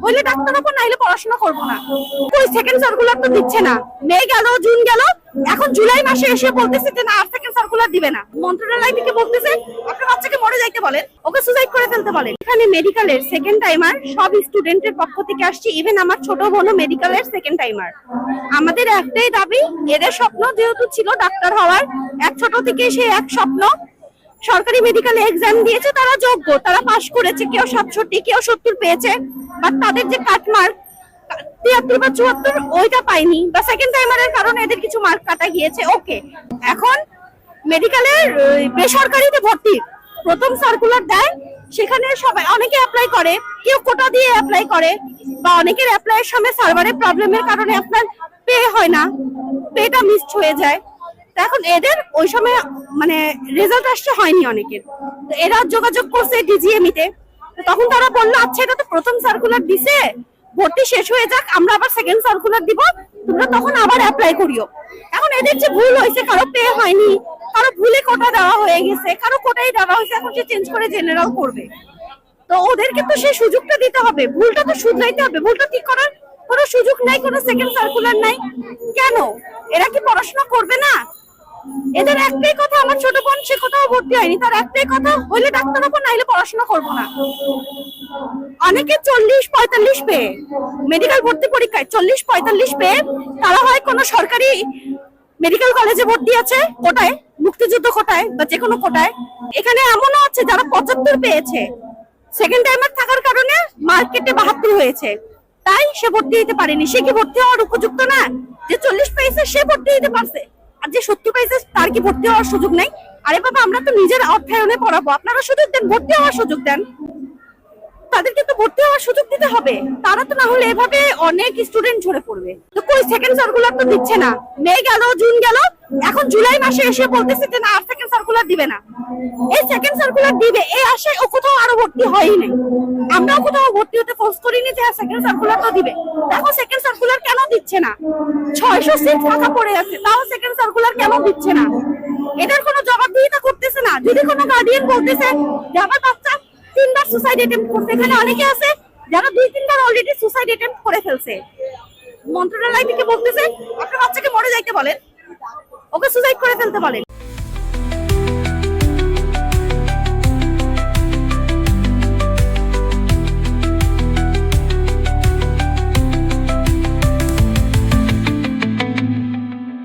হইলে ডাক্তার হবো, না হলে পড়াশোনা করবো না। ওই সেকেন্ড সার্কুলার তো দিচ্ছে না। মে গেল, জুন গেল, এখন জুলাই মাসে এসে বলতেছে যে না আর সেকেন্ড সার্কুলার দিবে না। মন্ত্রণালয় থেকে বলতেছে আপনার বাচ্চাকে মরে যাইতে বলেন, ওকে সুসাইড করে ফেলতে বলেন। এখানে মেডিকেলের সেকেন্ড টাইমার সব স্টুডেন্টের পক্ষ থেকে আসছে, ইভেন আমার ছোট বোনও মেডিকেলের সেকেন্ড টাইমার। আমাদের একটাই দাবি, এদের স্বপ্ন যেহেতু ছিল ডাক্তার হওয়ার, এক ছোট থেকে সে এক স্বপ্ন। সরকারি মেডিকেল এক্সাম দিয়েছে, তারা যোগ্য, তারা পাশ করেছে, কেউ 67 কেউ 70 পেয়েছে, বাট তাদের যে কাট মার্ক 73 বা 74 ওইটা পাইনি, বা সেকেন্ড টাইমারের কারণে এদের কিছু মার্ক কাটা গিয়েছে। ওকে, এখন মেডিকেলের বেসরকারিতে ভর্তি প্রথম সার্কুলার দেয়, সেখানে সবাই অনেকে অ্যাপ্লাই করে, কেউ কোটা দিয়ে অ্যাপ্লাই করে, বা অনেকের অ্যাপ্লাইয়ের সময় সার্ভারের প্রবলেমের কারণে আপনার পে হয় না, পেটা মিসড হয়ে যায়। এখন এদের ওই সময় মানে রেজাল্ট আসতে হয়নি অনেকের, এরা যোগাযোগ করছে ডিজিএমইতে, তখন তারা বললো আচ্ছা এটা তো প্রথম সার্কুলার দিছে, ভর্তি শেষ হয়ে যাক, আমরা আবার সেকেন্ড সার্কুলার দিব, তোমরা তখন আবার অ্যাপ্লাই করিও। এখন এদের যে ভুল হয়েছে, কারো পে হয়নি, কারো ভুলে কোটা দেওয়া হয়ে গেছে, কারো কোটাই দেওয়া হয়েছে, এখন সে চেঞ্জ করে জেনারেল করবে। তো ওদেরকে তো সেই সুযোগটা দিতে হবে, ভুলটা তো শুধরাইতে হবে, ভুলটা ঠিক করার কোনো সুযোগ নাই, কোনো সেকেন্ড সার্কুলার নাই। কেন এরা কি পড়াশোনা করবে না? এদের একটাই কথা, আমার ছোট বোন সে কোথাও ভর্তি হয়নি, তার একটাই কথা হইলে ডাক্তার হবো, না হলে পড়াশোনা করবো না। অনেকে 40-45 পেয়ে মেডিকেল ভর্তি পরীক্ষায় 40-45 পেয়ে তারা হয় কোনো সরকারি মেডিকেল কলেজে ভর্তি আছে, কোটায়, মুক্তিযুদ্ধ কোটায় বা যে কোনো কোটায়। এখানে এমনও আছে যারা 75 পেয়েছে, সেকেন্ড টাইমার থাকার কারণে মার্কেটে 72 হয়েছে, তাই সে ভর্তি দিতে পারেনি। সে কি ভর্তি হওয়ার উপযুক্ত না? যে 40 পেয়েছে সে ভর্তি দিতে পারছে, আর যে 70 পেয়েছে তার কি ভর্তি হওয়ার সুযোগ নাই? আরে বাবা, আমরা তো নিজের অর্থায়নে পড়াবো, আপনারা সুযোগ দেন, ভর্তি হওয়ার সুযোগ দেন, তাদেরকে তো ভর্তি হওয়ার সুযোগ দিতে হবে। তারা তো না হলে এভাবে অনেক স্টুডেন্ট ঝরে পড়বে। তো কই সেকেন্ড সার্কুলার তো দিচ্ছে না। মে গেল, জুন গেল, এখন জুলাই মাসে এসে বলতেছে যে না আর সেকেন্ড সার্কুলার দিবে না। এই সেকেন্ড সার্কুলার দিবে এই আশায় ও কোথাও আরো ভর্তি হয়ই নাই, আমরাও কোথাও ভর্তি হতে ফোর্স করিনি যে সেকেন্ড সার্কুলার তো দিবে। দেখো সেকেন্ড সার্কুলার কেন দিচ্ছে না? 600 সিট ফাঁকা পড়ে আছে, তাও সেকেন্ড সার্কুলার কেন দিচ্ছে না? এদের কোনো জবাবদিহিতা করতেছে না। যদি কোনো গার্ডিয়ান বলতেছে যে আমার বাচ্চা 3 বার সুসাইড অ্যাটেম্প্ট করছে, এখানে অনেকে আছে যারা 2-3 বার অলরেডি সুসাইড অ্যাটেম্প্ট করে ফেলছে, মন্ত্রণালয় থেকে বলতেছে আপনার বাচ্চাকে মরে যাইতে বলেন, ওকে সুসাইড করে ফেলতে বলেন।